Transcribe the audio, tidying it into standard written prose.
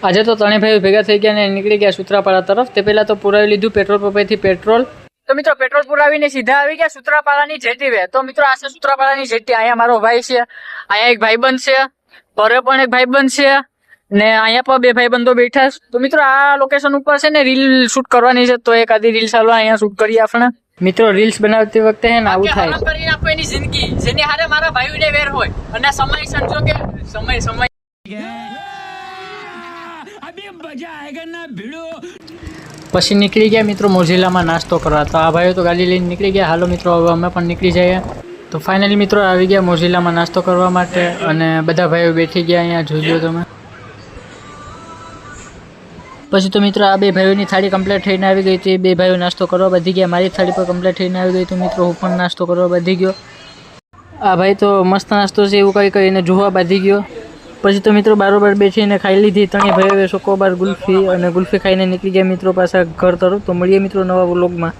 આજે તો ત્રણેય ભાઈઓ ભેગા થઈ ગયા અને નીકળી ગયા સૂત્રાપાડા તરફ. તે પહેલા તો પુરાવી લીધું પેટ્રોલ પંપેથી પેટ્રોલ. તો મિત્રો પેટ્રોલ પુરાવીને સીધા આવી ગયા સૂત્રાપાડાની જેટી વે. તો મિત્રો આ છે સૂત્રાપાડાની જેટી. અહીંયા મારો ભાઈ છે, અહીંયા એક ભાઈબંધ છે, પરે પણ એક ભાઈબંધ છે ને અહીંયા પણ બે ભાઈબંધો બેઠા છે. તો મિત્રો આ લોકેશન ઉપર છે ને રીલ શૂટ કરવાની છે, તો એક આધી રીલ ચાલો અહીંયા શૂટ કરીએ આપણે. મિત્રો રીલ્સ બનાવતી વખતે હે ને આવું થાય કરીને આપો એની જિંદગી જેની હારે મારા ભાઈઓને વેર હોય અને સમય સમજો કે સમય પછી નીકળી ગયા મિત્રો મોઝીલામાં નાસ્તો કરવા. તો આ ભાઈઓ તો ગાડી લઈને નીકળી ગયા. હાલો મિત્રો હવે અમે પણ નીકળી જઈએ. તો ફાઇનલી મિત્રો આવી ગયા મોઝીલામાં નાસ્તો કરવા માટે અને બધા ભાઈઓ બેઠી ગયા અહીંયા જોજો તમે. પછી તો મિત્રો આ બે ભાઈઓની થાળી કમ્પ્લીટ થઈને આવી ગઈ હતી. બે ભાઈઓ નાસ્તો કરવા વધી ગયા. મારી થાળી પર કમ્પ્લીટ થઈને આવી ગઈ. તો મિત્રો હું પણ નાસ્તો કરવા વધી ગયો. આ ભાઈ તો મસ્ત નાસ્તો છે એવું કંઈ કરીને જોવા બાંધી ગયો. પછી તો મિત્રો બારોબાર બેસીને ખાઈ લીધી. ત્રણેય ભાઈઓએ ચોકોબાર ગુલ્ફી અને ગુલ્ફી ખાઈને નીકળી ગયા મિત્રો પાછા ઘર તરફ. તો મળીએ મિત્રો નવા વ્લોગમાં.